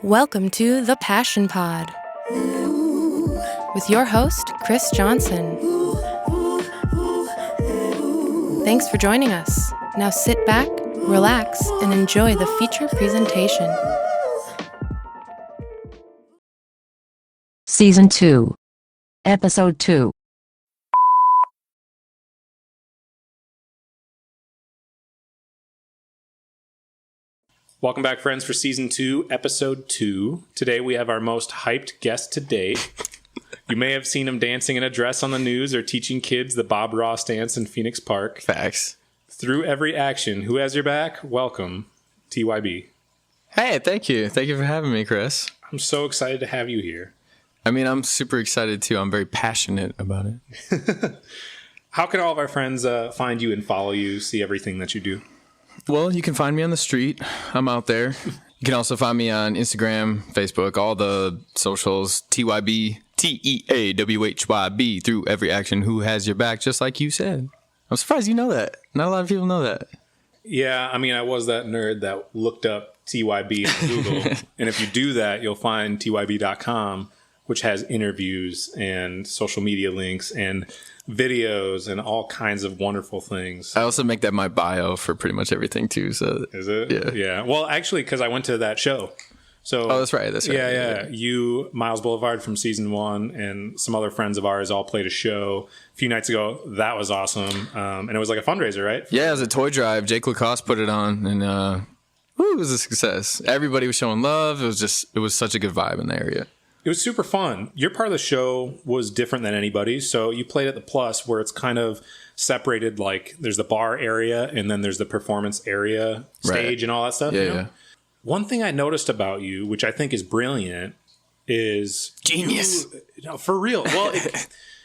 Welcome to The Passion Pod with your host, Chris Johnson. Thanks for joining us. Now sit back, relax, and enjoy the feature presentation. Season 2, Episode 2. Welcome back, friends, for Season 2, Episode 2. Today we have our most hyped guest to date. You may have seen him dancing in a dress on the news or teaching kids the Bob Ross dance in Phoenix Park. Facts. Through every action, who has your back? Welcome, TeawhYB. Hey, thank you. Thank you for having me, Chris. I'm so excited to have you here. I mean, I'm super excited, too. I'm very passionate about it. How can all of our friends find you and follow you, see everything that you do? Well, you can find me on the street. I'm out there. You can also find me on Instagram, Facebook, all the socials, TeawhYB, TeawhYB, through every action, who has your back, just like you said. I'm surprised you know that. Not a lot of people know that. Yeah, I mean, I was that nerd that looked up TeawhYB in Google. And if you do that, you'll find TeawhYB.com, which has interviews and social media links and videos and all kinds of wonderful things. I also make that my bio for pretty much everything, too. So is it? Yeah. Yeah. Well, actually, because I went to that show. So, oh, that's right. That's right. Yeah. You, Miles Boulevard from season 1, and some other friends of ours all played a show a few nights ago. That was awesome. And it was like a fundraiser, right? Yeah, it was a toy drive. Jake Lacoste put it on, and it was a success. Everybody was showing love. It was such a good vibe in the area. It was super fun. Your part of the show was different than anybody's. So you played at the Plus, where it's kind of separated. Like there's the bar area, and then there's the performance area, stage, and all that stuff. Yeah, you know? yeah. One thing I noticed about you, which I think is brilliant, is genius. For real. Well,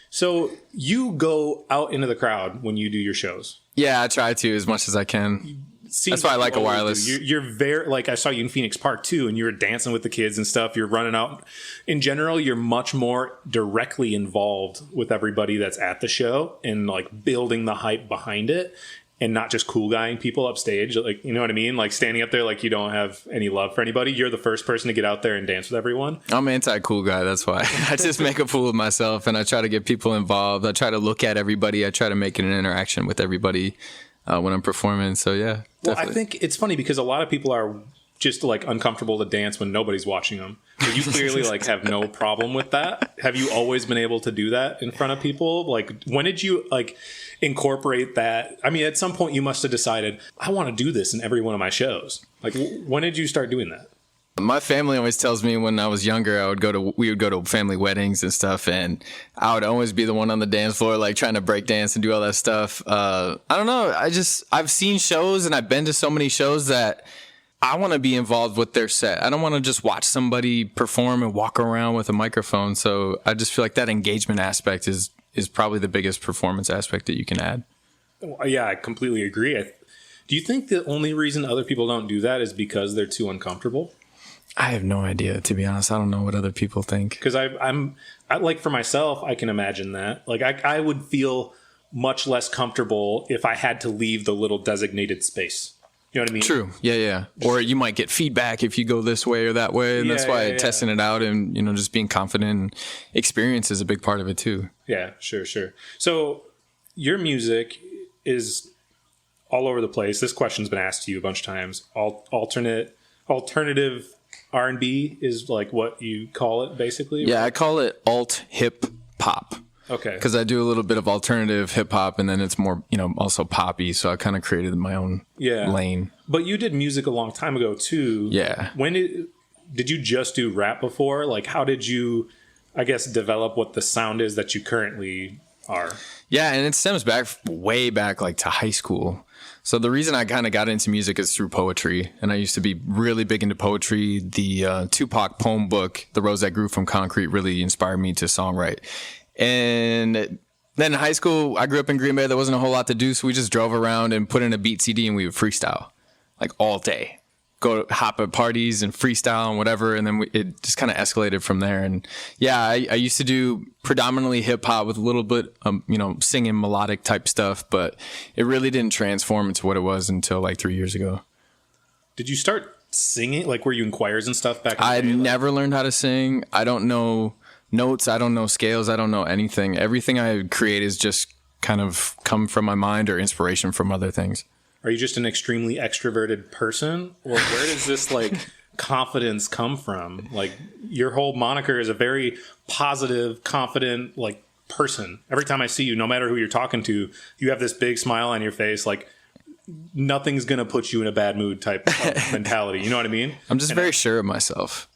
so you go out into the crowd when you do your shows. Yeah, I try to as much as I can. That's why I like a wireless. You're very, like, I saw you in Phoenix Park too, and you were dancing with the kids and stuff. You're running out. In general, you're much more directly involved with everybody that's at the show and like building the hype behind it, and not just cool guying people upstage. Like, you know what I mean? Like standing up there like you don't have any love for anybody. You're the first person to get out there and dance with everyone. I'm anti-cool guy. That's why I just make a fool of myself, and I try to get people involved. I try to look at everybody. I try to make it an interaction with everybody when I'm performing. So yeah. Well, I think it's funny because a lot of people are just like uncomfortable to dance when nobody's watching them. But you clearly like have no problem with that. Have you always been able to do that in front of people? Like, when did you like incorporate that? I mean, at some point you must have decided, I want to do this in every one of my shows. Like, when did you start doing that? My family always tells me when I was younger, we would go to family weddings and stuff, and I would always be the one on the dance floor, like trying to break dance and do all that stuff. I don't know. I've seen shows and I've been to so many shows that I want to be involved with their set. I don't want to just watch somebody perform and walk around with a microphone. So I just feel like that engagement aspect is probably the biggest performance aspect that you can add. Yeah, I completely agree. Do you think the only reason other people don't do that is because they're too uncomfortable? I have no idea, to be honest. I don't know what other people think. Because I'm like, for myself, I can imagine that. Like, I would feel much less comfortable if I had to leave the little designated space. You know what I mean? True. Yeah. Or you might get feedback if you go this way or that way. And that's why testing it out and, just being confident and experience is a big part of it too. Yeah, sure. So your music is all over the place. This question's been asked to you a bunch of times. Alternative R&B is like what you call it, basically? Yeah, I call it alt hip pop. Okay. Because I do a little bit of alternative hip hop, and then it's more, also poppy. So I kind of created my own lane. But you did music a long time ago too. Yeah. When did you just do rap before? Like, how did you, I guess, develop what the sound is that you currently are? Yeah, and it stems way back like to high school. So the reason I kind of got into music is through poetry. And I used to be really big into poetry. The Tupac poem book, The Rose That Grew from Concrete, really inspired me to songwrite. And then in high school, I grew up in Green Bay. There wasn't a whole lot to do. So we just drove around and put in a beat CD and we would freestyle like all day. Go hop at parties and freestyle and whatever. And then it just kind of escalated from there. And yeah, I used to do predominantly hip hop with a little bit, singing melodic type stuff, but it really didn't transform into what it was until like 3 years ago. Did you start singing? Like, were you in choirs and stuff back in I the day? never learned how to sing. I don't know notes. I don't know scales. I don't know anything. Everything I create is just kind of come from my mind or inspiration from other things. Are you just an extremely extroverted person? Or where does this, like, confidence come from? Like, your whole moniker is a very positive, confident, like, person. Every time I see you, no matter who you're talking to, you have this big smile on your face, like, nothing's going to put you in a bad mood type of mentality. You know what I mean? I'm just very sure of myself.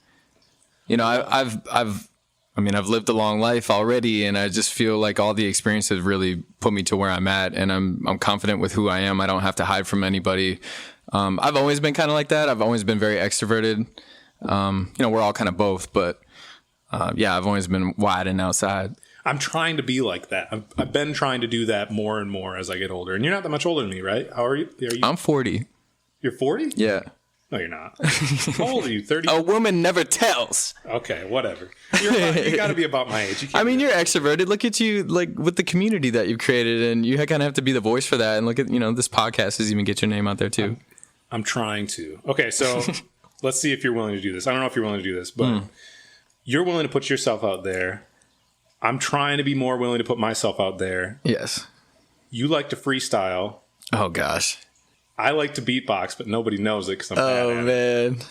You know, I've lived a long life already, and I just feel like all the experiences really put me to where I'm at, and I'm confident with who I am. I don't have to hide from anybody. I've always been kind of like that. I've always been very extroverted. You know, we're all kind of both, but yeah, I've always been wide and outside. I'm trying to be like that. I've been trying to do that more and more as I get older. And you're not that much older than me, right? How are you? I'm 40. You're 40? Yeah. No, you're not. How old are you? 30? A woman never tells. Okay, whatever. You got to be about my age. I mean, you're extroverted. Look at you, like, with the community that you've created, and you kind of have to be the voice for that. And look at, you know, this podcast is even get your name out there too. I'm trying to. Okay, so let's see if you're willing to do this. I don't know if you're willing to do this, but you're willing to put yourself out there. I'm trying to be more willing to put myself out there. Yes. You like to freestyle. Oh, gosh. I like to beatbox, but nobody knows it because I'm bad at it. Man.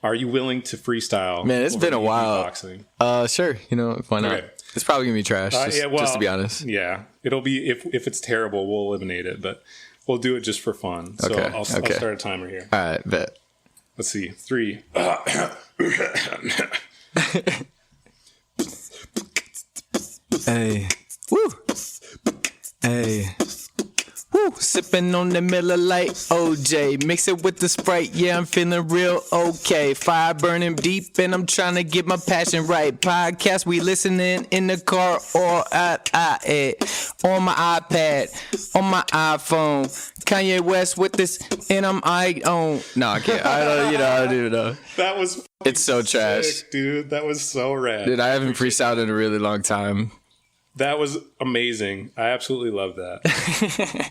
Are you willing to freestyle? Man, it's been a while. Beatboxing? Sure. You know, why not? Okay. It's probably going to be trash, just to be honest. Yeah. It'll be, if it's terrible, we'll eliminate it, but we'll do it just for fun. So Okay, I'll start a timer here. All right, bet. Let's see. 3. Hey. Woo. Hey. Woo. Sipping on the Miller Lite OJ. Mix it with the Sprite. Yeah, I'm feeling real okay. Fire burning deep and I'm trying to get my passion right. Podcast, we listening in the car or at on my iPad, on my iPhone. Kanye West with this and I'm on. No, I can't. I don't even know. That was It's so trash. sick, dude. That was so rad. Dude, I haven't freestyled in a really long time. That was amazing. I absolutely love that.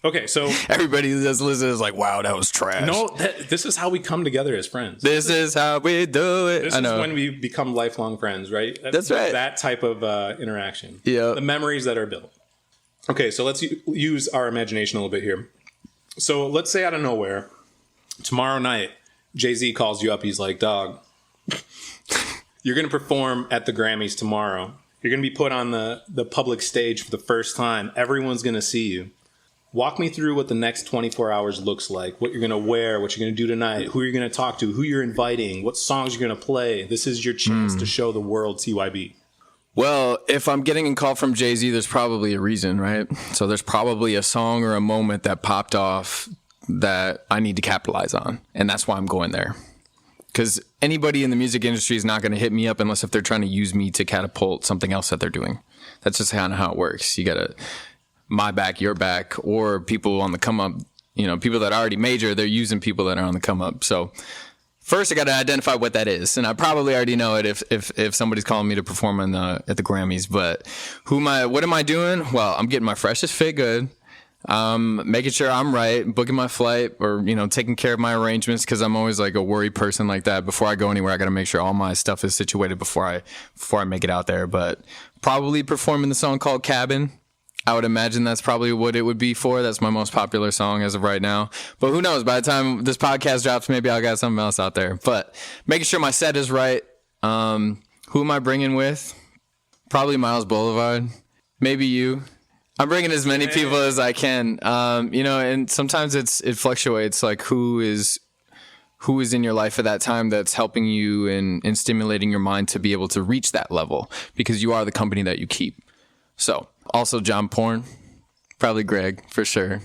Okay, so Everybody that's listening is like, wow, that was trash. no, this is how we come together as friends. This is how we do it. This I know. is when we become lifelong friends, right? That's right. That type of interaction. Yeah. The memories that are built. Okay, so let's use our imagination a little bit here. So let's say out of nowhere, tomorrow night, Jay-Z calls you up. He's like, dog, you're going to perform at the Grammys tomorrow. You're going to be put on the public stage for the first time. Everyone's going to see you. Walk me through what the next 24 hours looks like, what you're going to wear, what you're going to do tonight, who you're going to talk to, who you're inviting, what songs you're going to play. This is your chance to show the world TeawhYB. Well, if I'm getting a call from Jay-Z, there's probably a reason, right? So there's probably a song or a moment that popped off that I need to capitalize on. And that's why I'm going there. Because anybody in the music industry is not going to hit me up unless if they're trying to use me to catapult something else that they're doing. That's just kind of how it works. You got to my back, your back, or people on the come up, you know, people that are already major, they're using people that are on the come up. So first I got to identify what that is. And I probably already know it if somebody's calling me to perform at the Grammys. But what am I doing? Well, I'm getting my freshest fit good. Making sure I'm right, booking my flight or, you know, taking care of my arrangements. Cause I'm always like a worry person like that. Before I go anywhere, I got to make sure all my stuff is situated before I make it out there. But probably performing the song called Cabin. I would imagine that's probably what it would be for. That's my most popular song as of right now. But who knows? By the time this podcast drops, maybe I'll got something else out there. But making sure my set is right. Who am I bringing with? Probably Miles Boulevard. Maybe you. I'm bringing as many people as I can. You know, and sometimes it fluctuates. Like who is in your life at that time that's helping you and stimulating your mind to be able to reach that level, because you are the company that you keep. So also John Porn, probably Greg for sure.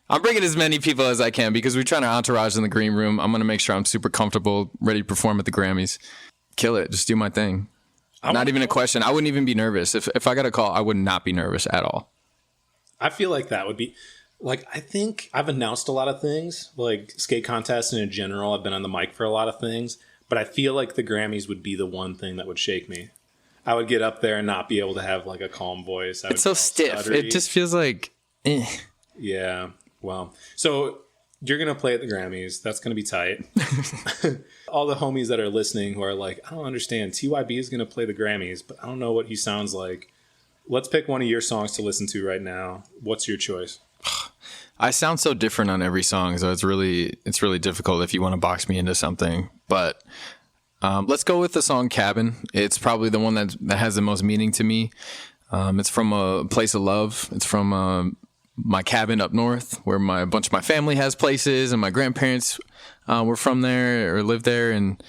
I'm bringing as many people as I can because we're trying to entourage in the green room. I'm going to make sure I'm super comfortable, ready to perform at the Grammys. Kill it. Just do my thing. Not even a question. I wouldn't even be nervous. If I got a call, I would not be nervous at all. I feel like that would be like, I think I've announced a lot of things, like skate contests and in general. I've been on the mic for a lot of things, but I feel like the Grammys would be the one thing that would shake me. I would get up there and not be able to have like a calm voice. It's so stiff. Stuttery. It just feels like, eh. Yeah. Well, so You're going to play at the Grammys. That's going to be tight. All the homies that are listening who are like, I don't understand. TeawhYB is going to play the Grammys, but I don't know what he sounds like. Let's pick one of your songs to listen to right now. What's your choice? I sound so different on every song, so it's really difficult if you want to box me into something. But let's go with the song Cabin. It's probably the one that has the most meaning to me. It's from a place of love. It's from my cabin up north where a bunch of my family has places, and my grandparents were from there or lived there. And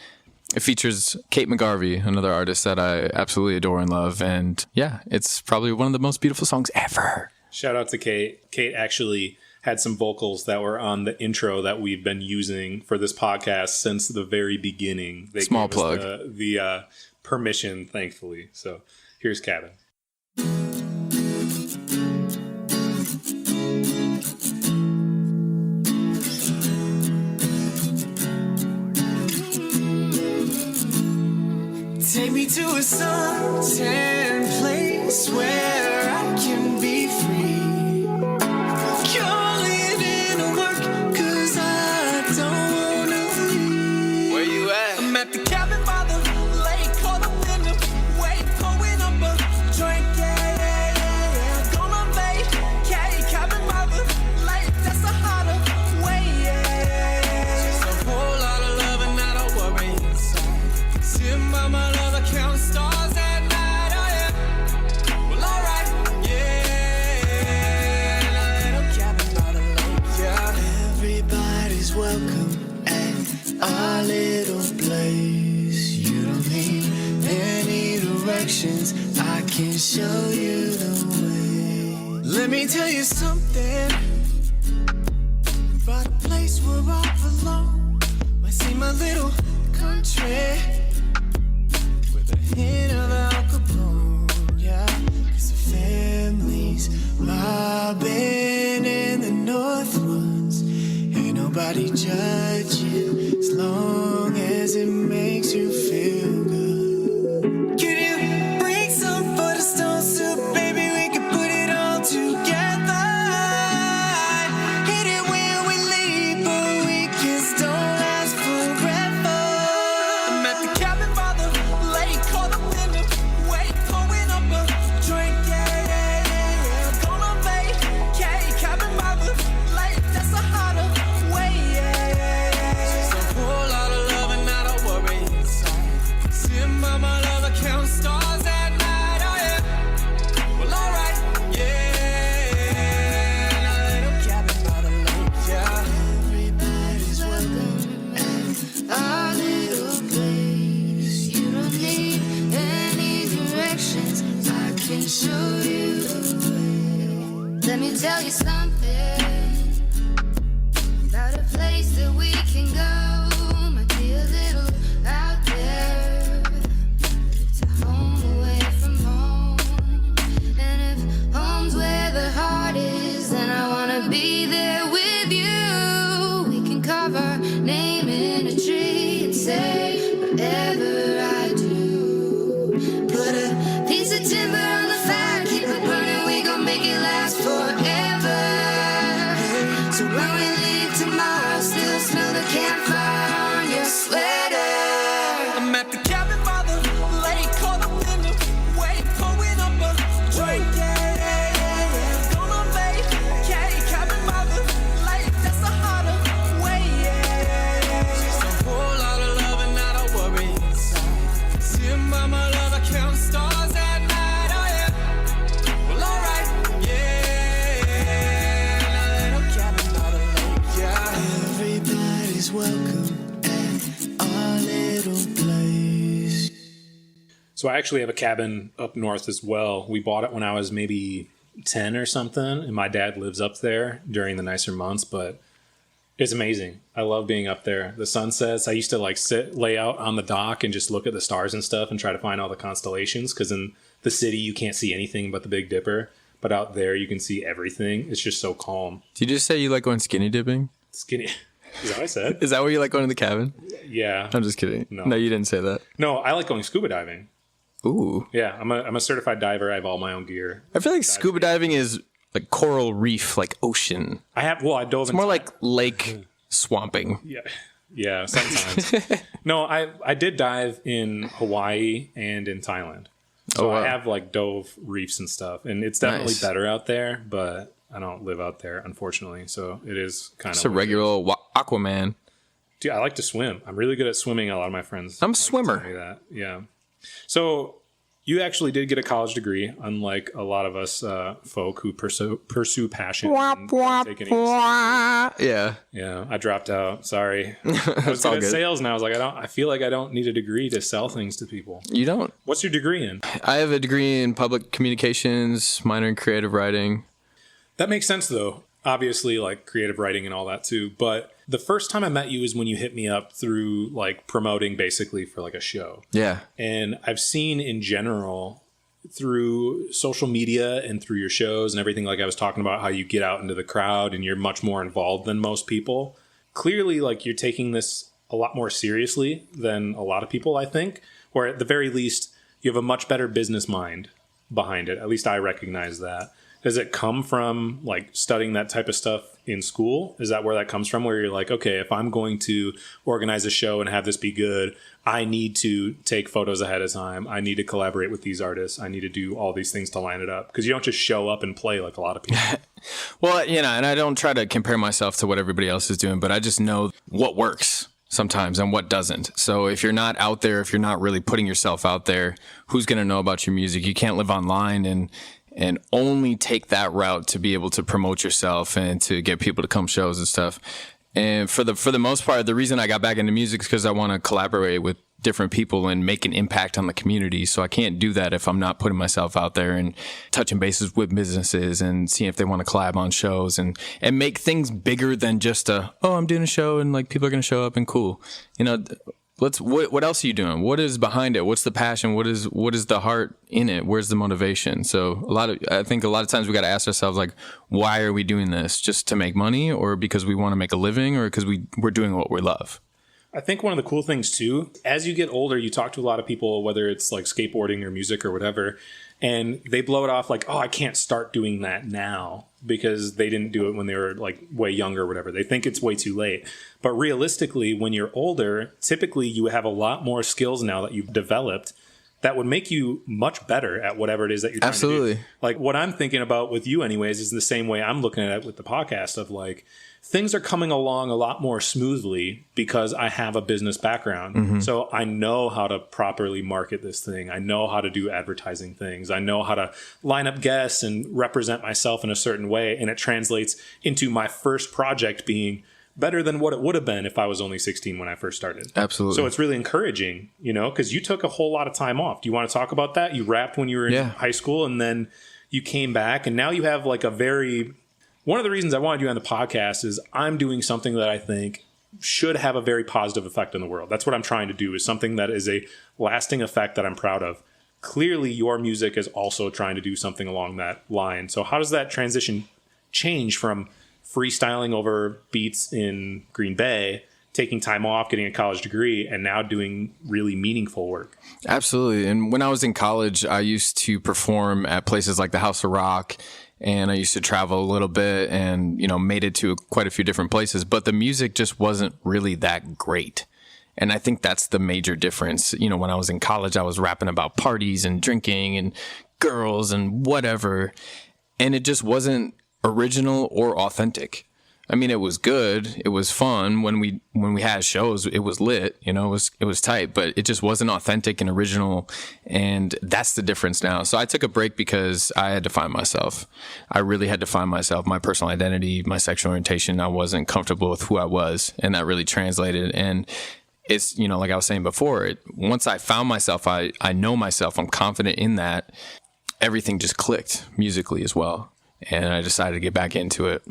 it features Kate McGarvey, another artist that I absolutely adore and love. And yeah, it's probably one of the most beautiful songs ever. Shout out to Kate. Kate actually had some vocals that were on the intro that we've been using for this podcast since the very beginning. They Small gave plug. us the permission, thankfully. So here's Cabin. Take me to a suntan place where I can be free. Calling in to work, 'cause I don't wanna leave. Where you at? I'm at the cabin by the lake, caught up in the wave, pouring up a drink, yeah. Gonna vacate, cabin by the lake, that's a hotter way, yeah. Just a whole lot of love and not a worry inside. Sitting by my love, count stars at night, oh yeah. Well, alright, yeah. And I let 'em cabin by the lake, yeah. Everybody's welcome at our little place. You don't need any directions, I can show you the way. Let me tell you something about a place where I belong. Might seem a little country with a hint of Al Capone, yeah. 'Cause the families robbing in the north ones. Ain't nobody judging as long as it makes you feel good. Can you bring some for the stone soup, baby? We can put it all together. Hit it when we leave, but weekends don't last forever. I'm at the cabin by the lake, caught up in the wave, pouring up a drink, yeah. Gonna vacate, cabin by the lake, that's a hotter way, yeah. Just a whole lot of love and not a worry inside. Sitting by my love, I count stars at night, oh yeah. Well, alright, yeah. And I let 'em cabin by the lake, yeah. Everybody's welcome at our little place. You don't need any directions, I can show you the way. Let me tell you something about a place that we can go. Might be a little out there, but it's a home away from home. And if home's where the heart is, then I wanna be there with you. We can carve our name in a tree and say whatever I do. Put a piece of timber on the fire, keep it burning, we gon' make it last forever. So when we leave tomorrow, still smell the campfire on your sweater. I'm at the cabin by the lake, caught up in the wave, pouring up a drink, yeah. Gonna vacate, cabin by the lake, that's a hotter way, yeah. Just a whole lot of love and not a worry inside. Sitting by my love, I count stars at night, oh yeah. Well, alright, yeah. And I let 'em cabin by the lake, yeah. Everybody's welcome at our little place. So I actually have a cabin up north as well. We bought it when I was maybe 10 or something, and my dad lives up there during the nicer months, but it's amazing. I love being up there. The sunsets, I used to like lay out on the dock and just look at the stars and stuff and try to find all the constellations, because in the city you can't see anything but the Big Dipper, but out there you can see everything. It's just so calm. Did you just say you like going skinny dipping? Skinny. Is that what I said? Is that where you like going to the cabin? Yeah. I'm just kidding. No. You didn't say that. No, I like going scuba diving. Ooh. Yeah, I'm a certified diver. I have all my own gear. I feel like scuba diving is like coral reef, like ocean. I dove. It's more like lake swamping. Yeah, sometimes. No, I did dive in Hawaii and in Thailand. So wow. I have like dove reefs and stuff, and it's definitely Nice. better out there, but I don't live out there, unfortunately. So it is kind It's of a regular old Aquaman. Dude, I like to swim. I'm really good at swimming. A lot of my friends. I'm a like to swimmer. tell me that. Yeah. So you actually did get a college degree, unlike a lot of us folk who pursue passion. And don't take any- Yeah. Yeah, I dropped out. Sorry. I was all good at good. sales, and I was like, I feel like I don't need a degree to sell things to people. You don't. What's your degree in? I have a degree in public communications, minor in creative writing. That makes sense, though. Obviously, like creative writing and all that too. But the first time I met you is when you hit me up through like promoting basically for like a show. Yeah. And I've seen in general through social media and through your shows and everything, like I was talking about how you get out into the crowd and you're much more involved than most people. Clearly, like you're taking this a lot more seriously than a lot of people, I think, or at the very least, you have a much better business mind behind it. At least I recognize that. Does it come from like studying that type of stuff in school? Is that where that comes from? Where you're like, okay, if I'm going to organize a show and have this be good, I need to take photos ahead of time. I need to collaborate with these artists. I need to do all these things to line it up. Because you don't just show up and play like a lot of people. Well, you know, and I don't try to compare myself to what everybody else is doing, but I just know what works sometimes and what doesn't. So if you're not out there, if you're not really putting yourself out there, who's going to know about your music? You can't live online and only take that route to be able to promote yourself and to get people to come shows and stuff. And for the most part, the reason I got back into music is because I want to collaborate with different people and make an impact on the community. So I can't do that if I'm not putting myself out there and touching bases with businesses and seeing if they want to collab on shows and make things bigger than just I'm doing a show and like people are going to show up and cool. You know, what else are you doing? What is behind it? What's the passion? What is the heart in it? Where's the motivation? So I think a lot of times we got to ask ourselves, like, why are we doing this? Just to make money, or because we want to make a living, or because we're doing what we love? I think one of the cool things too, as you get older, you talk to a lot of people, whether it's like skateboarding or music or whatever, and they blow it off like, oh, I can't start doing that now because they didn't do it when they were like way younger or whatever. They think it's way too late. But realistically, when you're older, typically you have a lot more skills now that you've developed that would make you much better at whatever it is that you're trying to do. Like what I'm thinking about with you anyways is the same way I'm looking at it with the podcast of like, things are coming along a lot more smoothly because I have a business background. Mm-hmm. So I know how to properly market this thing. I know how to do advertising things. I know how to line up guests and represent myself in a certain way. And it translates into my first project being better than what it would have been if I was only 16 when I first started. Absolutely. So it's really encouraging, you know, because you took a whole lot of time off. Do you want to talk about that? You rapped when you were in high school and then you came back and now you have like one of the reasons I wanted you on the podcast is I'm doing something that I think should have a very positive effect on the world. That's what I'm trying to do, is something that is a lasting effect that I'm proud of. Clearly, your music is also trying to do something along that line. So how does that transition change from freestyling over beats in Green Bay, taking time off, getting a college degree, and now doing really meaningful work? Absolutely. And when I was in college, I used to perform at places like the House of Rock, and I used to travel a little bit and, you know, made it to quite a few different places, but the music just wasn't really that great. And I think that's the major difference. You know, when I was in college, I was rapping about parties and drinking and girls and whatever, and it just wasn't original or authentic. I mean, it was good. It was fun when we had shows. It was lit, you know, it was tight, but it just wasn't authentic and original. And that's the difference now. So I took a break because I had to find myself. I really had to find myself, my personal identity, my sexual orientation. I wasn't comfortable with who I was, and that really translated. And it's, you know, like I was saying before, once I found myself, I know myself, I'm confident in that. Everything just clicked musically as well. And I decided to get back into it.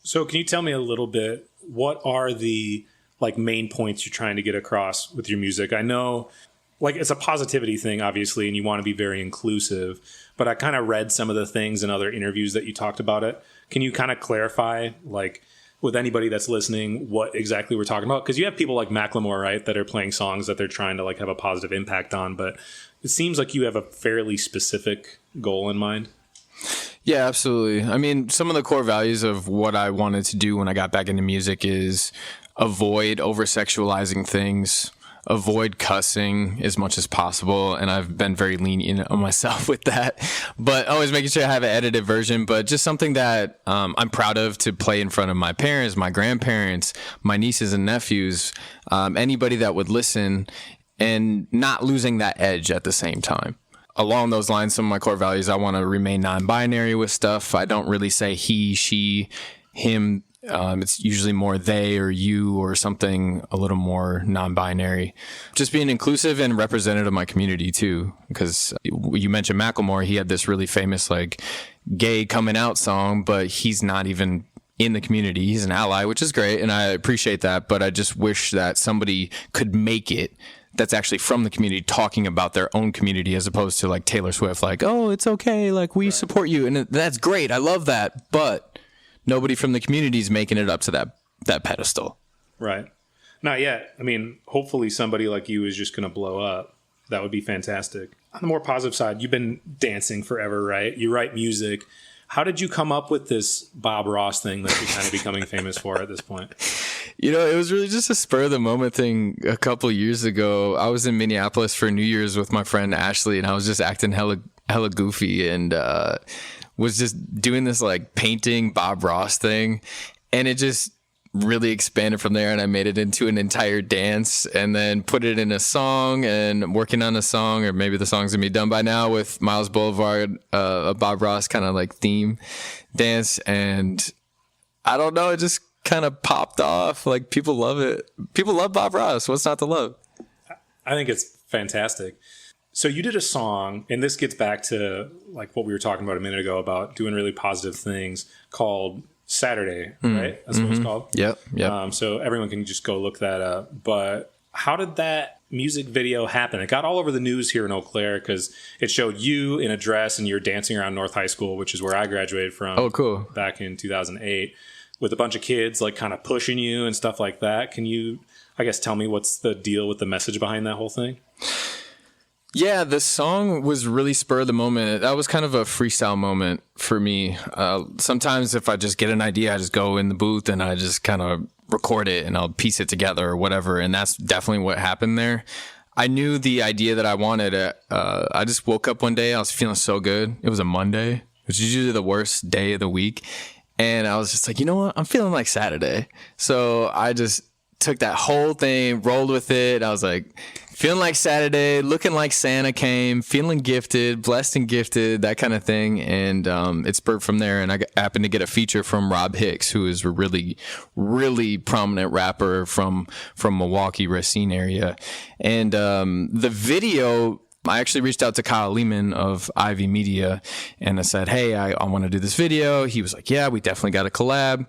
So can you tell me a little bit, what are the like main points you're trying to get across with your music? I know like it's a positivity thing, obviously, and you want to be very inclusive, but I kind of read some of the things in other interviews that you talked about it. Can you kind of clarify, like with anybody that's listening, what exactly we're talking about? Because you have people like Macklemore, right, that are playing songs that they're trying to like have a positive impact on, but it seems like you have a fairly specific goal in mind. Yeah, absolutely. I mean, some of the core values of what I wanted to do when I got back into music is avoid over-sexualizing things, avoid cussing as much as possible, and I've been very lenient on myself with that, but always making sure I have an edited version, but just something that I'm proud of to play in front of my parents, my grandparents, my nieces and nephews, anybody that would listen, and not losing that edge at the same time. Along those lines, some of my core values, I want to remain non-binary with stuff. I don't really say he, she, him. It's usually more they or you or something a little more non-binary. Just being inclusive and representative of my community too. Because you mentioned Macklemore, he had this really famous like gay coming out song, but he's not even in the community. He's an ally, which is great, and I appreciate that. But I just wish that somebody could make it that's actually from the community talking about their own community, as opposed to like Taylor Swift, like, oh, it's okay, like we support you, and that's great. I love that, but nobody from the community is making it up to that pedestal. Right. Not yet. I mean, hopefully somebody like you is just going to blow up. That would be fantastic. On the more positive side, you've been dancing forever, right? You write music. How did you come up with this Bob Ross thing that you're kind of becoming famous for at this point? You know, it was really just a spur of the moment thing. A couple years ago, I was in Minneapolis for New Year's with my friend Ashley, and I was just acting hella goofy and was just doing this like painting Bob Ross thing, and it just really expanded from there, and I made it into an entire dance and then put it in a song, and working on a song, or maybe the song's gonna be done by now, with Miles Boulevard, a Bob Ross kind of like theme dance. And I don't know, it just kind of popped off. Like, people love it. People love Bob Ross. What's not to love? I think it's fantastic. So you did a song, and this gets back to like what we were talking about a minute ago about doing really positive things, called Saturday, right? That's what it's called. Yep. So everyone can just go look that up. But how did that music video happen? It got all over the news here in Eau Claire because it showed you in a dress and you're dancing around North High School, which is where I graduated from. Oh, cool. Back in 2008, with a bunch of kids like kind of pushing you and stuff like that. Can you, I guess, tell me what's the deal with the message behind that whole thing? Yeah, the song was really spur of the moment. That was kind of a freestyle moment for me. Sometimes if I just get an idea, I just go in the booth and I just kind of record it and I'll piece it together or whatever. And that's definitely what happened there. I knew the idea that I wanted. I just woke up one day. I was feeling so good. It was a Monday, which is usually the worst day of the week. And I was just like, you know what? I'm feeling like Saturday. So I just took that whole thing, rolled with it. I was like, feeling like Saturday, looking like Santa came, feeling gifted, blessed and gifted, that kind of thing. And it spurred from there. And I happened to get a feature from Rob Hicks, who is a really, really prominent rapper from Milwaukee, Racine area. And the video, I actually reached out to Kyle Lehman of Ivy Media, and I said, hey, I want to do this video. He was like, yeah, we definitely got a collab.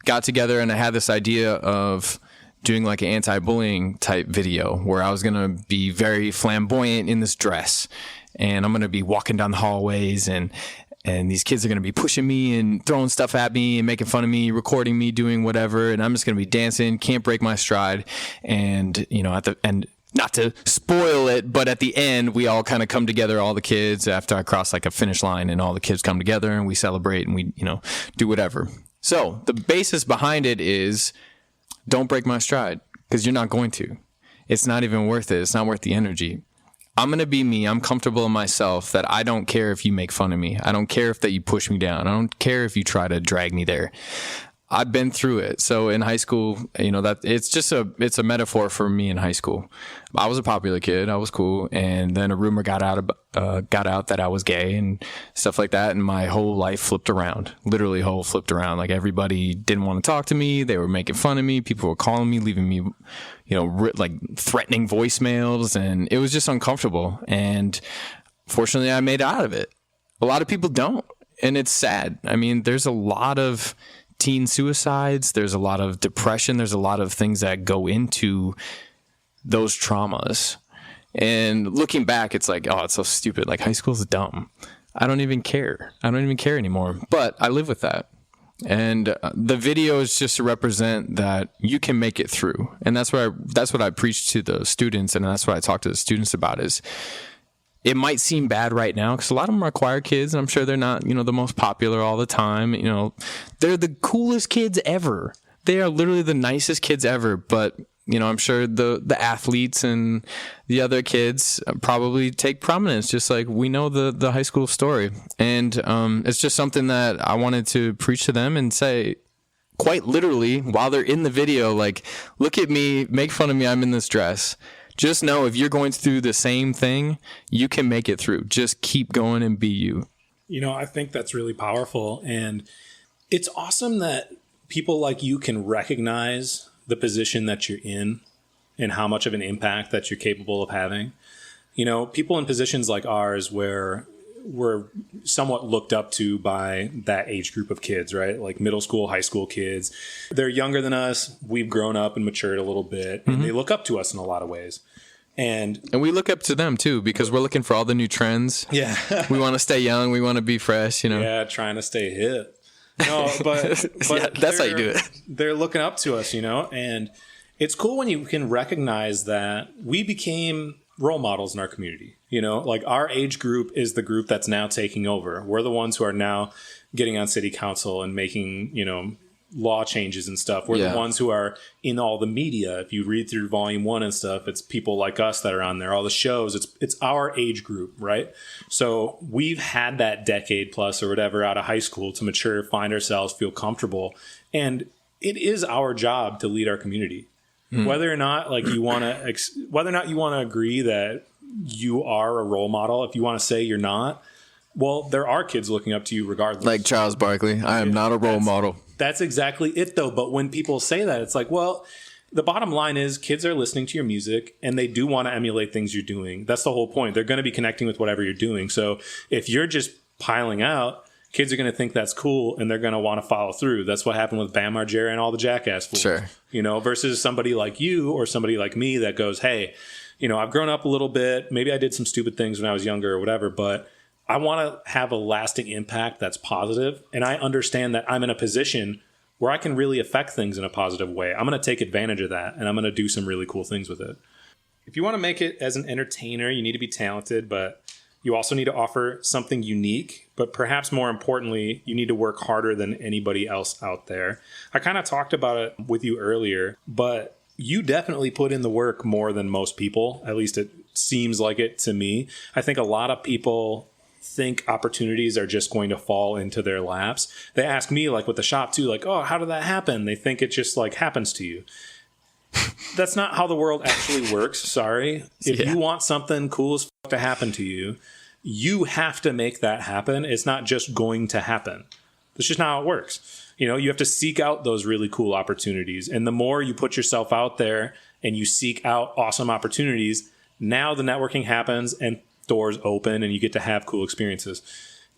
Got together, and I had this idea of doing like an anti-bullying type video where I was going to be very flamboyant in this dress, and I'm going to be walking down the hallways, and these kids are going to be pushing me and throwing stuff at me and making fun of me, recording me doing whatever. And I'm just going to be dancing, can't break my stride. And, you know, at the end, not to spoil it, but at the end, we all kind of come together, all the kids, after I cross like a finish line, and all the kids come together and we celebrate and we, you know, do whatever. So the basis behind it is, don't break my stride, because you're not going to. It's not even worth it. It's not worth the energy. I'm going to be me. I'm comfortable in myself, that I don't care if you make fun of me. I don't care if that you push me down. I don't care if you try to drag me there. I've been through it. So in high school, you know, that it's a metaphor for me in high school. I was a popular kid. I was cool. And then a rumor got out that I was gay and stuff like that. And my whole life flipped around, literally flipped around. Like, everybody didn't want to talk to me. They were making fun of me. People were calling me, leaving me, you know, like threatening voicemails. And it was just uncomfortable. And fortunately, I made it out of it. A lot of people don't. And it's sad. I mean, there's a lot of teen suicides, there's a lot of depression, there's a lot of things that go into those traumas. And looking back, it's like, oh, it's so stupid. Like, high school's dumb. I don't even care. I don't even care anymore. But I live with that. And the video is just to represent that you can make it through. And that's what I preach to the students, and that's what I talk to the students about, is it might seem bad right now because a lot of them are choir kids, and I'm sure they're not, the most popular all the time. They're the coolest kids ever. They are literally the nicest kids ever. But, I'm sure the athletes and the other kids probably take prominence, just like we know the high school story. And it's just something that I wanted to preach to them and say, quite literally, while they're in the video, like, look at me, make fun of me, I'm in this dress. Just know if you're going through the same thing, you can make it through. Just keep going and be you. I think that's really powerful. And it's awesome that people like you can recognize the position that you're in and how much of an impact that you're capable of having. People in positions like ours where we're somewhat looked up to by that age group of kids, right? Like middle school, high school kids. They're younger than us. We've grown up and matured a little bit, and they look up to us in a lot of ways. And we look up to them too, because we're looking for all the new trends. Yeah. We want to stay young. We want to be fresh, Yeah, trying to stay hip. No, but yeah, that's how you do it. They're looking up to us, and it's cool when you can recognize that we became role models in our community. Like our age group is the group that's now taking over. We're the ones who are now getting on city council and making, law changes and stuff. We're the ones who are in all the media. If you read through volume 1 and stuff, it's people like us that are on there, all the shows. It's our age group, right? So we've had that decade plus or whatever out of high school to mature, find ourselves, feel comfortable. And it is our job to lead our community. Whether or not you want to agree that you are a role model, if you want to say you're not, well, there are kids looking up to you regardless. Like Charles Barkley, I am not a role model. That's exactly it, though. But when people say that, it's like, well, the bottom line is kids are listening to your music and they do want to emulate things you're doing. That's the whole point. They're going to be connecting with whatever you're doing. So if you're just piling out, kids are going to think that's cool and they're going to want to follow through. That's what happened with Bam Margera and all the Jackass fools. Sure. Versus somebody like you or somebody like me that goes, hey, I've grown up a little bit. Maybe I did some stupid things when I was younger or whatever, but I want to have a lasting impact that's positive. And I understand that I'm in a position where I can really affect things in a positive way. I'm going to take advantage of that and I'm going to do some really cool things with it. If you want to make it as an entertainer, you need to be talented, but you also need to offer something unique. But perhaps more importantly, you need to work harder than anybody else out there. I kind of talked about it with you earlier, but you definitely put in the work more than most people. At least it seems like it to me. I think a lot of people think opportunities are just going to fall into their laps. They ask me, like with the shop too, like, oh, how did that happen? They think it just like happens to you. That's not how the world actually works. Sorry. If you want something cool as fuck to happen to you, you have to make that happen. It's not just going to happen. That's just not how it works. You have to seek out those really cool opportunities. And the more you put yourself out there and you seek out awesome opportunities, now the networking happens and doors open and you get to have cool experiences.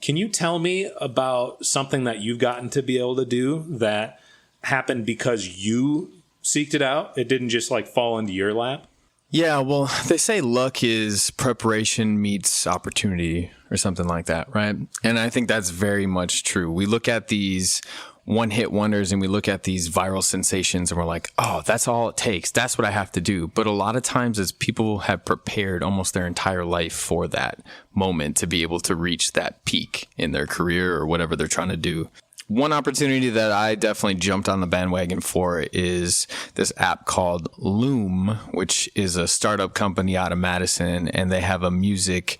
Can you tell me about something that you've gotten to be able to do that happened because you seeked it out? It didn't just like fall into your lap? Yeah, well, they say luck is preparation meets opportunity or something like that, right? And I think that's very much true. We look at these one-hit wonders and we look at these viral sensations and we're like, oh, that's all it takes. That's what I have to do. But a lot of times is people have prepared almost their entire life for that moment to be able to reach that peak in their career or whatever they're trying to do. One opportunity that I definitely jumped on the bandwagon for is this app called Loom, which is a startup company out of Madison, and they have a music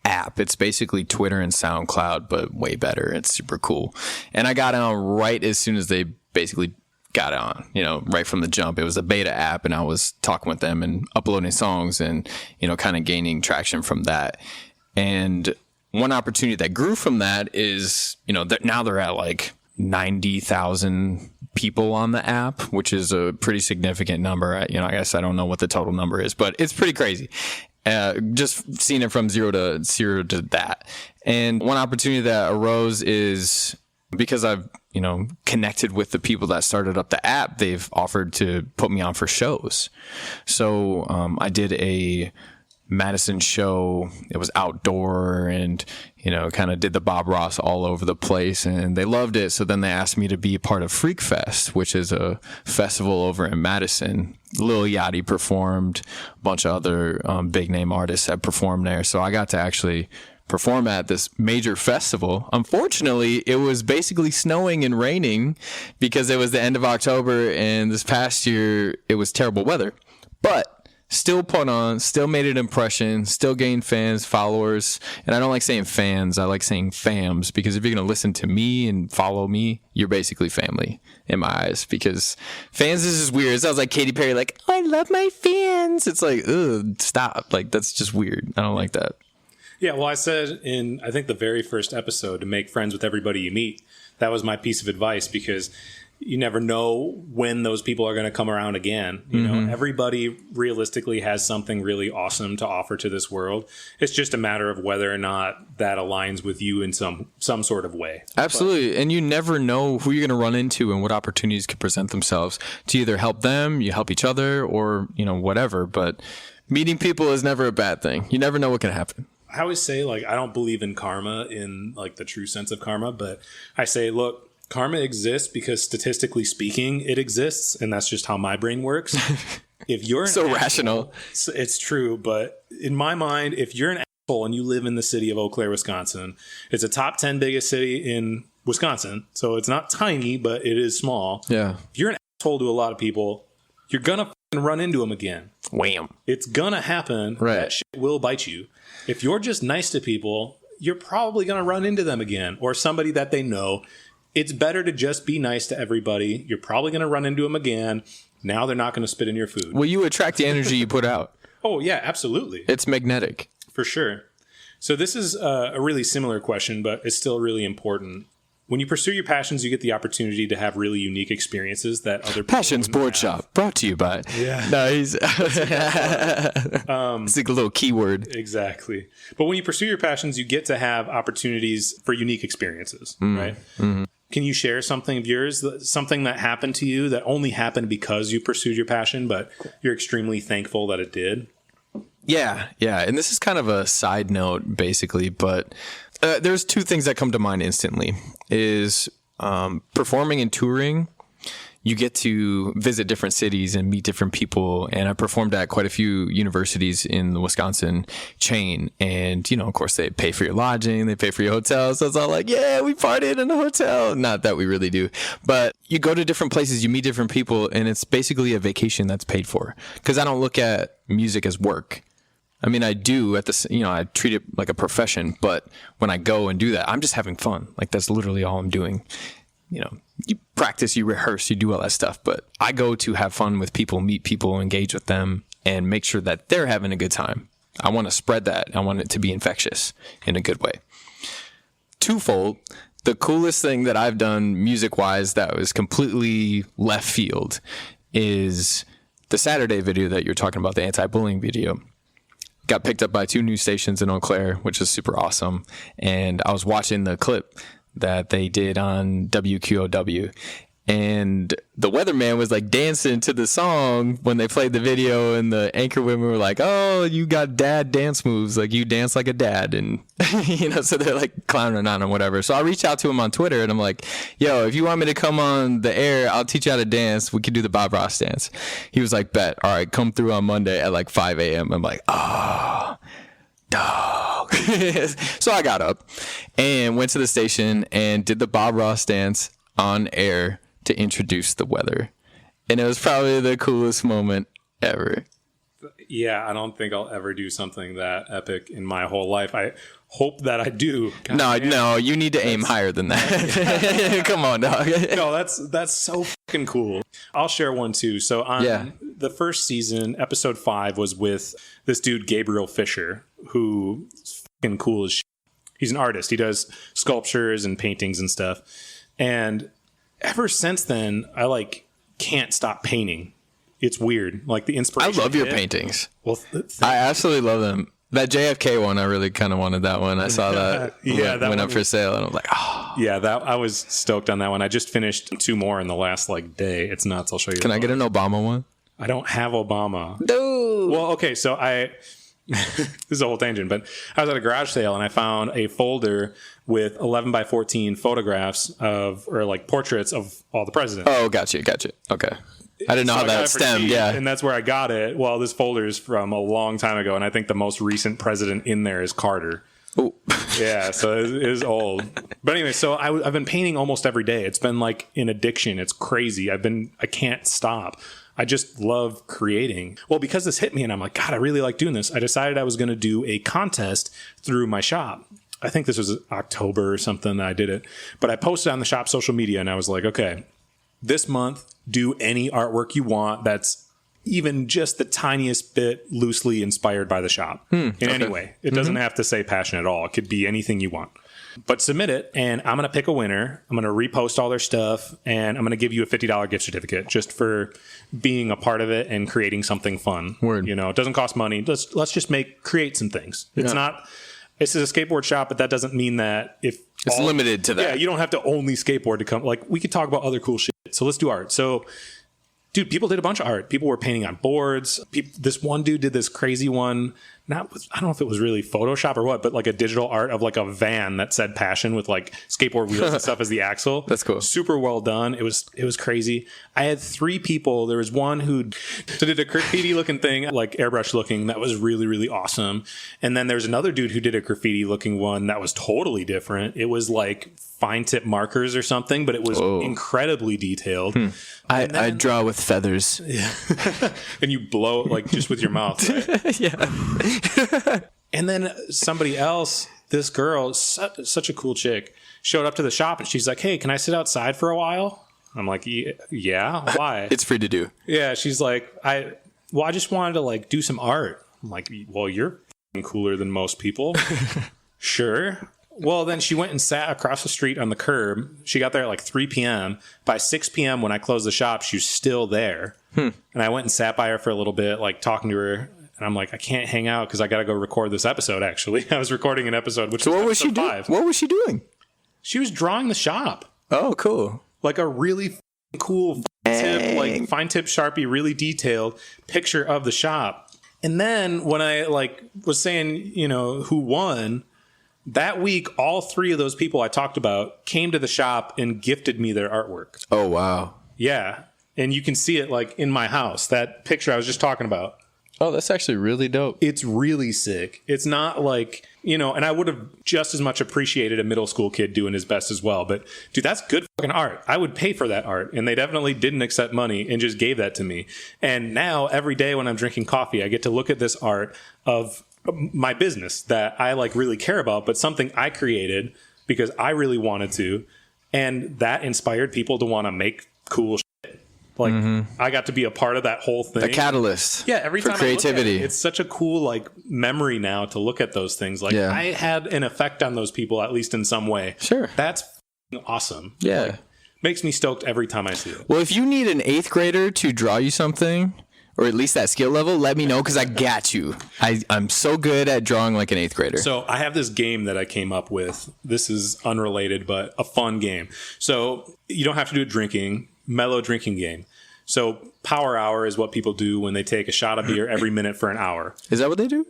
app. It's basically Twitter and SoundCloud, but way better. It's super cool. And I got on right as soon as they basically got on, right from the jump. It was a beta app, and I was talking with them and uploading songs and, kind of gaining traction from that. And one opportunity that grew from that is, now they're at like 90,000 people on the app, which is a pretty significant number. I guess I don't know what the total number is, but it's pretty crazy. Just seeing it from zero to that. And one opportunity that arose is because I've, connected with the people that started up the app, they've offered to put me on for shows. So I did a Madison show. It was outdoor and, you know, kind of did the Bob Ross all over the place, and they loved it. So then they asked me to be a part of Freak Fest, which is a festival over in Madison. Lil Yachty performed, a bunch of other big name artists have performed there. So I got to actually perform at this major festival. Unfortunately, it was basically snowing and raining because it was the end of October, and this past year it was terrible weather. But still put on, still made an impression, still gained fans, followers. And I don't like saying fans, I like saying fams, because if you're going to listen to me and follow me, you're basically family in my eyes. Because fans is just weird. It sounds like Katy Perry, like, oh, I love my fans. It's like, ugh, stop. Like, that's just weird. I don't like that. Yeah, well, I said in, I think, the very first episode, to make friends with everybody you meet. That was my piece of advice, because you never know when those people are going to come around again. You know, everybody realistically has something really awesome to offer to this world. It's just a matter of whether or not that aligns with you in some sort of way. Absolutely. And you never know who you're going to run into and what opportunities could present themselves to either help them, you help each other, or, you know, whatever. But meeting people is never a bad thing. You never know what can happen. I always say, like, I don't believe in karma in, like, the true sense of karma, but I say, look, karma exists because statistically speaking, it exists, and that's just how my brain works. If you're an So asshole, rational. it's true, but in my mind, if you're an asshole and you live in the city of Eau Claire, Wisconsin, it's a top 10 biggest city in Wisconsin, so it's not tiny, but it is small. Yeah. If you're an asshole to a lot of people, you're gonna fucking run into them again. Wham. It's gonna happen. Right. That shit will bite you. If you're just nice to people, you're probably gonna run into them again, or somebody that they know. It's better to just be nice to everybody. You're probably going to run into them again. Now they're not going to spit in your food. Well, you attract the energy you put out. Oh, yeah, absolutely. It's magnetic. For sure. So this is a really similar question, but it's still really important. When you pursue your passions, you get the opportunity to have really unique experiences that other people Passions wouldn't Board have. Shop, brought to you by. Yeah. No, he's. It's like a little keyword. Exactly. But when you pursue your passions, you get to have opportunities for unique experiences, right? Mm-hmm. Can you share something of yours, something that happened to you that only happened because you pursued your passion, but you're extremely thankful that it did? Yeah. And this is kind of a side note, basically, but there's two things that come to mind instantly. Is performing and touring. You get to visit different cities and meet different people. And I performed at quite a few universities in the Wisconsin chain. And, you know, of course, they pay for your lodging, they pay for your hotel. So it's all like, yeah, we partied in a hotel. Not that we really do. But you go to different places, you meet different people, and it's basically a vacation that's paid for. Because I don't look at music as work. I mean, I do I treat it like a profession. But when I go and do that, I'm just having fun. Like, that's literally all I'm doing. You know, you practice, you rehearse, you do all that stuff, but I go to have fun with people, meet people, engage with them, and make sure that they're having a good time. I want to spread that. I want it to be infectious in a good way. Twofold, the coolest thing that I've done music-wise that was completely left field is the Saturday video that you're talking about, the anti-bullying video. Got picked up by 2 news stations in Eau Claire, which is super awesome. And I was watching the clip that they did on WQOW, and the weatherman was like dancing to the song when they played the video, and the anchor women were like, oh, you got dad dance moves, like you dance like a dad, and you know, so they're like clowning on him, whatever. So I reached out to him on Twitter, and I'm like, yo, if you want me to come on the air, I'll teach you how to dance. We could do the Bob Ross dance. He was like, bet. All right, come through on Monday at like 5 a.m. I'm like, oh, dog. So I got up and went to the station and did the Bob Ross dance on air to introduce the weather. And it was probably the coolest moment ever. Yeah, I don't think I'll ever do something that epic in my whole life. I hope that I do. No, you need to aim higher than that. Come on, dog. No, that's so fucking cool. I'll share one too. So on the first season, episode 5 was with this dude, Gabriel Fisher, who's fucking cool as shit. He's an artist. He does sculptures and paintings and stuff. And ever since then, I can't stop painting. It's weird. Like the inspiration. I love your paintings. Well, I absolutely love them. That JFK one, I really kind of wanted that one. I saw that that went up for sale, and I was like, oh. Yeah, I was stoked on that one. I just finished 2 more in the last day. It's nuts. I'll show you. Can I get an Obama one? I don't have Obama. Dude. Well, okay, so this is a whole tangent, but I was at a garage sale and I found a folder with 11 by 14 photographs or like portraits of all the presidents. Oh, gotcha. Okay. I didn't know how that stemmed. Yeah. And that's where I got it. Well, this folder is from a long time ago, and I think the most recent president in there is Carter. Oh. Yeah, so it is old. But anyway, so I've been painting almost every day. It's been like an addiction. It's crazy. I can't stop. I just love creating. Well, because this hit me and I'm like, God, I really like doing this. I decided I was going to do a contest through my shop. I think this was October or something that I did it. But I posted on the shop social media and I was like, okay, this month, do any artwork you want that's even just the tiniest bit loosely inspired by the shop in any way. It doesn't have to say passion at all. It could be anything you want. But submit it, and I'm going to pick a winner. I'm going to repost all their stuff, and I'm going to give you a $50 gift certificate just for being a part of it and creating something fun. Word. You know, it doesn't cost money. Let's just create some things. It's not. This is a skateboard shop, but that doesn't mean that if it's limited to that. Yeah, you don't have to only skateboard to come. Like, we could talk about other cool shit. So let's do art. So, dude, people did a bunch of art. People were painting on boards. This one dude did this crazy one. I don't know if it was really Photoshop or what, but like a digital art of like a van that said passion with like skateboard wheels and stuff as the axle. That's cool. Super well done. It was crazy. I had 3 people. There was one who did a graffiti looking thing, like airbrush looking. That was really, really awesome. And then there's another dude who did a graffiti looking one that was totally different. It was like fine tip markers or something, but it was incredibly detailed. I draw with feathers. Yeah. And you blow it like just with your mouth, right? Yeah. And then somebody else, this girl, such a cool chick, showed up to the shop and she's like, hey, can I sit outside for a while? I'm like, yeah, why? It's free to do. Yeah, she's like, I just wanted to like do some art. I'm like, well, you're cooler than most people. Sure. Well, then she went and sat across the street on the curb. She got there at like 3 p.m. By 6 p.m. when I closed the shop, she was still there. And I went and sat by her for a little bit, like talking to her. And I'm like, I can't hang out because I got to go record this episode, actually. I was recording an episode, which So was what was she episode doing? 5. What was she doing? She was drawing the shop. Oh, cool. Like a really cool tip, like fine tip Sharpie, really detailed picture of the shop. And then when I like was saying, you know, who won, that week, all 3 of those people I talked about came to the shop and gifted me their artwork. Oh, wow. Yeah. And you can see it like in my house, that picture I was just talking about. Oh, that's actually really dope. It's really sick. It's not like, you know, and I would have just as much appreciated a middle school kid doing his best as well. But dude, that's good fucking art. I would pay for that art. And they definitely didn't accept money and just gave that to me. And now every day when I'm drinking coffee, I get to look at this art of my business that I like really care about, but something I created because I really wanted to. And that inspired people to want to make cool shit. Like I got to be a part of that whole thing. A catalyst. Yeah, every for time creativity. I look at it, it's such a cool like memory now to look at those things. Like Yeah. I had an effect on those people, at least in some way. Sure. That's awesome. Yeah. Like, makes me stoked every time I see it. Well, if you need an 8th grader to draw you something, or at least that skill level, let me know because I got you. I'm so good at drawing like an 8th grader. So I have this game that I came up with. This is unrelated, but a fun game. So you don't have to do it drinking, mellow drinking game. So power hour is what people do when they take a shot of beer every minute for an hour. Is that what they do?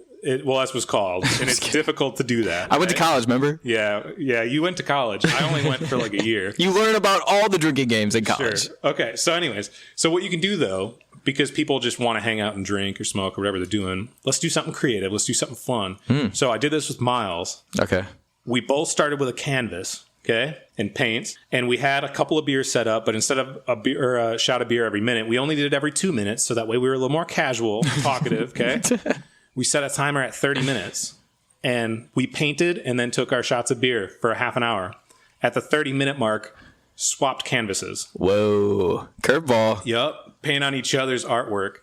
Well, that's what's called. And it's difficult to do that. I went to college, remember? Yeah. Yeah. You went to college. I only went for like a year. You learn about all the drinking games in Sure. college. Okay. So anyways, so what you can do though, because people just want to hang out and drink or smoke or whatever they're doing, let's do something creative. Let's do something fun. So I did this with Miles. Okay. We both started with a canvas, okay, and paints, and we had a couple of beers set up, but instead of a beer or a shot of beer every minute, we only did it every 2 minutes, so that way we were a little more casual, talkative, okay? We set a timer at 30 minutes, and we painted and then took our shots of beer for a half an hour. At the 30-minute mark, swapped canvases. Whoa. Curveball. Yup, paint on each other's artwork.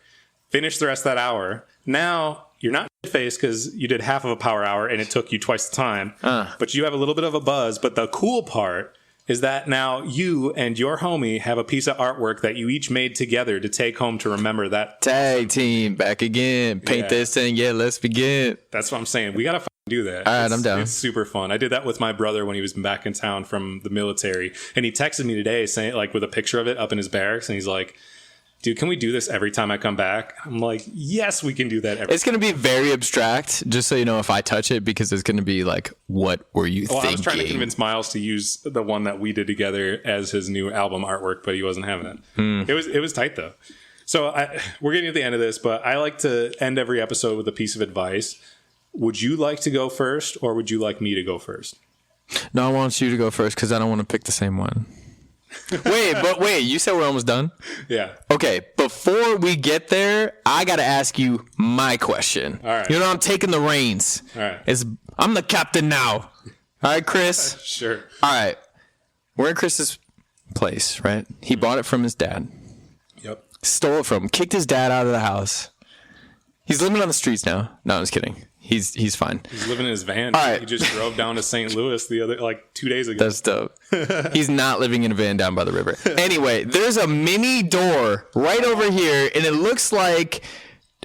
Finished the rest of that hour. Now you're not faced because you did half of a power hour and it took you twice the time. But you have a little bit of a buzz. But the cool part is that now you and your homie have a piece of artwork that you each made together to take home to remember that. Tag team, back again. Paint Yeah. this thing. Yeah, let's begin. That's what I'm saying. We got to do that. All right, It's- I'm down. It's super fun. I did that with my brother when he was back in town from the military. And he texted me today saying, like, with a picture of it up in his barracks. And he's like, dude, can we do this every time I come back? I'm like, yes, we can do that every It's going to be very abstract, just so you know if I touch it, because it's going to be like, what were you thinking? I was trying to convince Miles to use the one that we did together as his new album artwork, but he wasn't having it. It was tight, though. So we're getting to the end of this, but I like to end every episode with a piece of advice. Would you like to go first, or would you like me to go first? No, I want you to go first because I don't want to pick the same one. Wait, you said we're almost done? Yeah. Okay, before we get there, I got to ask you my question. All right. You know, I'm taking the reins. All right. I'm the captain now. All right, Chris? Sure. All right. We're in Chris's place, right? He bought it from his dad. Yep. Stole it from him. Kicked his dad out of the house. He's living on the streets now. No, I'm just kidding. He's fine. He's living in his van. All right. He just drove down to St. Louis 2 days ago. That's dope. He's not living in a van down by the river. Anyway, there's a mini door right over here, and it looks like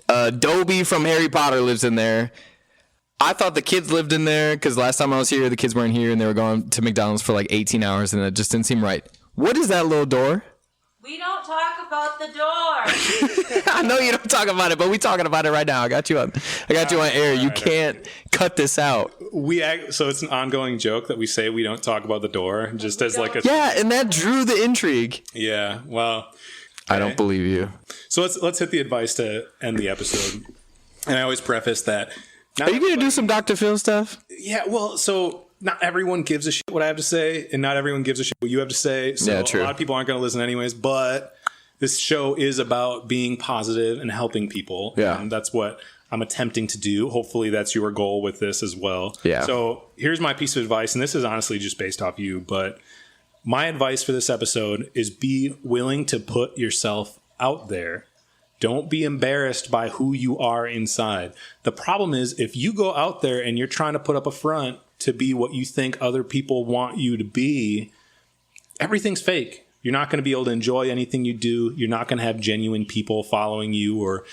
Dobby from Harry Potter lives in there. I thought the kids lived in there because last time I was here, the kids weren't here, and they were going to McDonald's for like 18 hours, and it just didn't seem right. What is that little door? We don't talk about the door. I know you don't talk about it, but we're talking about it right now. I got you on air. You can't cut this out. So it's an ongoing joke that we say we don't talk about the door, just as like a Yeah, and that drew the intrigue. yeah. Well, I don't believe you. so let's hit the advice to end the episode. And I always preface that. Are you going to do some Dr. Phil stuff? Yeah. Well, so not everyone gives a shit what I have to say, and not everyone gives a shit what you have to say. So Yeah, true. a lot of people aren't going to listen anyways. But this show is about being positive and helping people. Yeah. And that's what I'm attempting to do. Hopefully that's your goal with this as well. Yeah. So here's my piece of advice, and this is honestly just based off you, but my advice for this episode is be willing to put yourself out there. Don't be embarrassed by who you are inside. The problem is if you go out there and you're trying to put up a front to be what you think other people want you to be, everything's fake. You're not going to be able to enjoy anything you do. You're not going to have genuine people following you or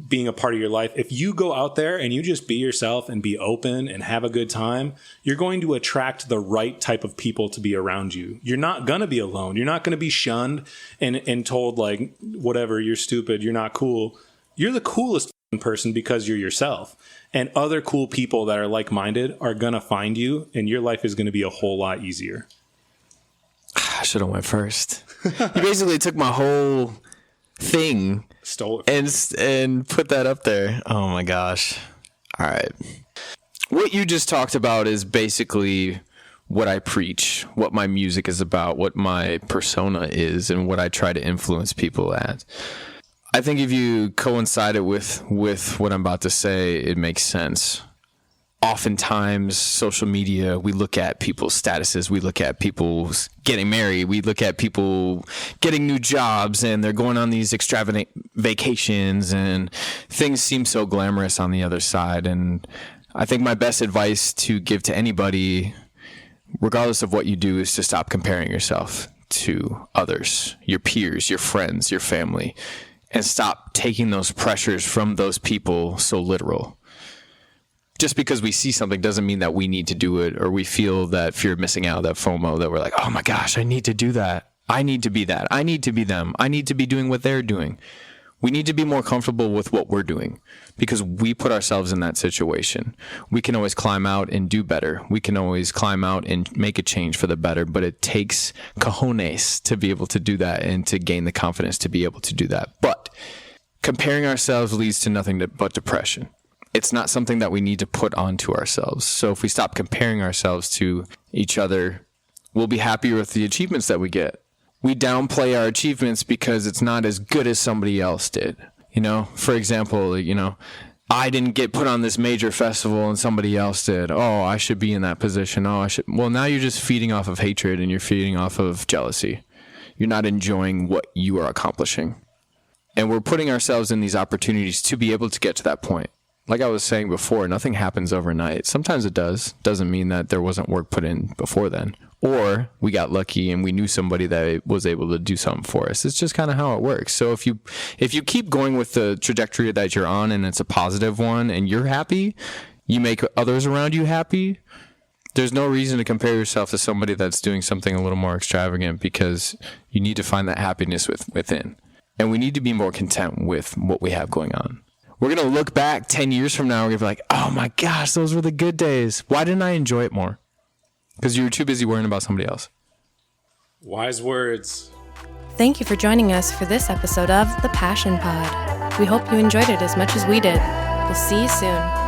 being a part of your life. If you go out there and you just be yourself and be open and have a good time, you're going to attract the right type of people to be around you. You're not going to be alone. You're not going to be shunned and told like, whatever, you're stupid, you're not cool. You're the coolest person because you're yourself. And other cool people that are like-minded are going to find you, and your life is going to be a whole lot easier. I should have went first. You basically took my whole thing Stole it. and put that up there. Oh my gosh. All right. What you just talked about is basically what I preach, what my music is about, what my persona is, and what I try to influence people at. I think if you coincide it with what I'm about to say, it makes sense. Oftentimes, social media, we look at people's statuses, we look at people getting married, we look at people getting new jobs, and they're going on these extravagant vacations, and things seem so glamorous on the other side. And I think my best advice to give to anybody, regardless of what you do, is to stop comparing yourself to others, your peers, your friends, your family, and stop taking those pressures from those people so literal. Just because we see something doesn't mean that we need to do it, or we feel that fear of missing out, that FOMO, that we're like, oh my gosh, I need to do that. I need to be that. I need to be them. I need to be doing what they're doing. We need to be more comfortable with what we're doing because we put ourselves in that situation. We can always climb out and do better. We can always climb out and make a change for the better, but it takes cojones to be able to do that and to gain the confidence to be able to do that. But comparing ourselves leads to nothing but depression. It's not something that we need to put onto ourselves. So if we stop comparing ourselves to each other, we'll be happier with the achievements that we get. We downplay our achievements because it's not as good as somebody else did. You know, for example, I didn't get put on this major festival and somebody else did. Oh, I should be in that position. Oh, I should. Well, now you're just feeding off of hatred and you're feeding off of jealousy. You're not enjoying what you are accomplishing. And we're putting ourselves in these opportunities to be able to get to that point. Like I was saying before, nothing happens overnight. Sometimes it does. Doesn't mean that there wasn't work put in before then. Or we got lucky and we knew somebody that was able to do something for us. It's just kind of how it works. So if you keep going with the trajectory that you're on and it's a positive one and you're happy, you make others around you happy, there's no reason to compare yourself to somebody that's doing something a little more extravagant because you need to find that happiness within. And we need to be more content with what we have going on. We're going to look back 10 years from now. We're going to be like, oh my gosh, those were the good days. Why didn't I enjoy it more? Because you were too busy worrying about somebody else. Wise words. Thank you for joining us for this episode of The Passion Pod. We hope you enjoyed it as much as we did. We'll see you soon.